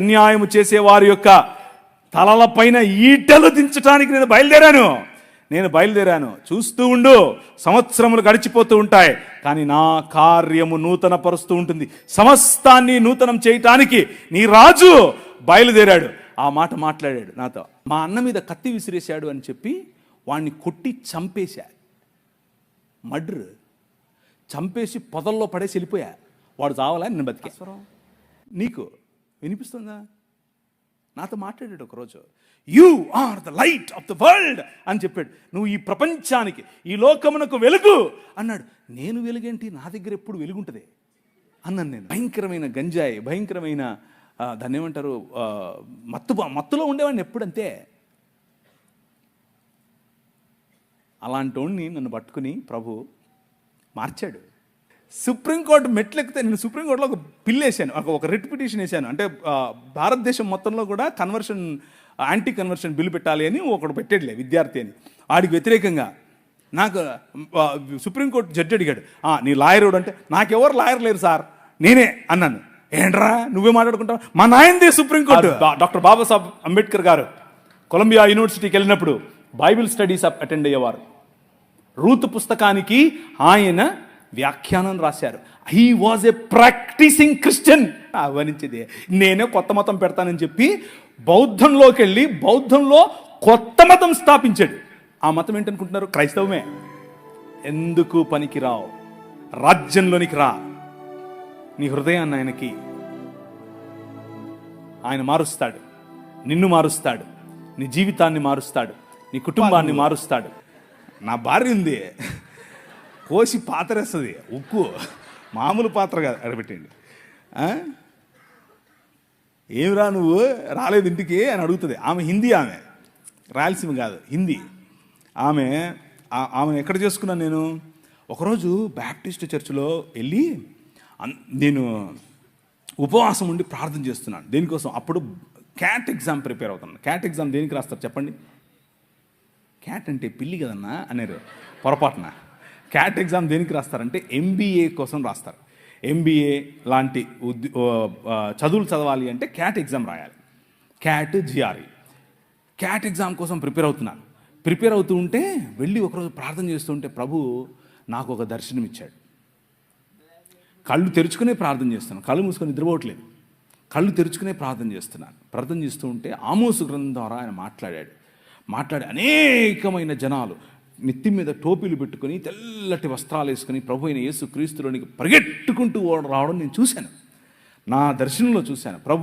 అన్యాయము చేసే వారి యొక్క తలలపైన ఈటలు దించడానికి నేను బయలుదేరాను. చూస్తూ ఉండు, సంవత్సరములు గడిచిపోతూ ఉంటాయి, కానీ నా కార్యము నూతన పరుస్తూ ఉంటుంది. సమస్తాన్ని నూతనం చేయటానికి నీ రాజు బయలుదేరాడు. ఆ మాట మాట్లాడాడు నాతో. మా అన్న మీద కత్తి విసిరేశాడు అని చెప్పి వాడిని కొట్టి చంపేశా. మర్డర్ చంపేసి పొదల్లో పడేసి వెళ్ళిపోయా. వాడు చావాలా, నేను బతికే. నీకు వినిపిస్తుందా? నాతో మాట్లాడాడు ఒకరోజు. You are the light of the world అని చెప్పాడు. నువ్వు ఈ ప్రపంచానికి, ఈ లోకమునకు వెలుగు అన్నాడు. నేను వెలుగేంటి, నా దగ్గర ఎప్పుడు వెలుగుంటుంది అన్నాను నేను. భయంకరమైన గంజాయి, భయంకరమైన దాన్ని ఏమంటారు, మత్తులో ఉండేవాడిని ఎప్పుడంతే. అలాంటి వాడిని నన్ను పట్టుకుని ప్రభు మార్చాడు. సుప్రీంకోర్టు మెట్లెక్కితే నేను సుప్రీంకోర్టులో ఒక బిల్ వేసాను, ఒక రిట్ పిటిషన్ వేసాను. అంటే భారతదేశం మొత్తంలో కూడా యాంటీ కన్వర్షన్ బిల్లు పెట్టాలి అని ఒకడు పెట్టాడులే విద్యార్థి అని. వాడికి వ్యతిరేకంగా నాకు సుప్రీంకోర్టు జడ్జి అడిగాడు, నీ లాయర్ ఎవడు అంటే, నాకెవరు లాయర్ లేరు సార్, నేనే అన్నాను. ఏంట్రా నువ్వే మాట్లాడుకుంటావు? మా నాయనదే supreme court. Doctor Babasaheb Ambedkar garu Columbia యూనివర్సిటీకి వెళ్ళినప్పుడు బైబిల్ స్టడీస్ అటెండ్ అయ్యేవారు. రూత్ పుస్తకానికి ఆయన వ్యాఖ్యానం రాశారు. He was a practising Christian. అవనించేది నేనే కొత్త మతం పెడతానని చెప్పి బౌద్ధంలోకి వెళ్ళి బౌద్ధంలో కొత్త మతం స్థాపించాడు. ఆ మతం ఏంటనుకుంటున్నారు? క్రైస్తవమే. ఎందుకు పనికిరావు, రాజ్యంలోనికి రా. నీ హృదయాన్ని ఆయనకి, ఆయన మారుస్తాడు, నిన్ను మారుస్తాడు, నీ జీవితాన్ని మారుస్తాడు, నీ కుటుంబాన్ని మారుస్తాడు. నా భార్య ఉంది, కోసి పాత్రేస్తుంది, ఉక్కు మామూలు పాత్ర కాదు. అడబెట్టండి, ఏమిరా నువ్వు రాలేదు ఇంటికి అని అడుగుతుంది. ఆమె హిందీ, ఆమె రాయలసీమ కాదు, హిందీ. ఆమెను ఎక్కడ చేసుకున్నాను నేను? ఒకరోజు బ్యాప్టిస్ట్ చర్చిలో వెళ్ళి నేను ఉపవాసం ఉండి ప్రార్థన చేస్తున్నాను. దేనికోసం? అప్పుడు క్యాట్ ఎగ్జామ్ ప్రిపేర్ అవుతున్నాను. క్యాట్ ఎగ్జామ్ దేనికి రాస్తారు చెప్పండి? క్యాట్ అంటే పిల్లి కదన్నా అన్నారు పొరపాటున. క్యాట్ ఎగ్జామ్ దేనికి రాస్తారంటే MBA కోసం రాస్తారు. MBA లాంటి చదువులు చదవాలి అంటే క్యాట్ ఎగ్జామ్ రాయాలి. Cat GRE. క్యాట్ ఎగ్జామ్ కోసం ప్రిపేర్ అవుతున్నాను. ప్రిపేర్ అవుతూ ఉంటే వెళ్ళి ఒకరోజు ప్రార్థన చేస్తుంటే ప్రభు నాకు ఒక దర్శనం ఇచ్చాడు. కళ్ళు తెరుచుకునే ప్రార్థన చేస్తున్నాను, కళ్ళు మూసుకొని నిద్రపోవట్లేదు. కళ్ళు తెరుచుకునే ప్రార్థన చేస్తున్నాను. ప్రార్థన చేస్తూ ఉంటే ఆమోసు గ్రంథం ద్వారా ఆయన మాట్లాడి అనేకమైన జనాలు నెత్తి మీద టోపీలు పెట్టుకుని తెల్లటి వస్త్రాలు వేసుకుని ప్రభు అయిన యేసు క్రీస్తులోనికి పరిగెట్టుకుంటూ రావడం నేను చూశాను. నా దర్శనంలో చూశాను. ప్రభు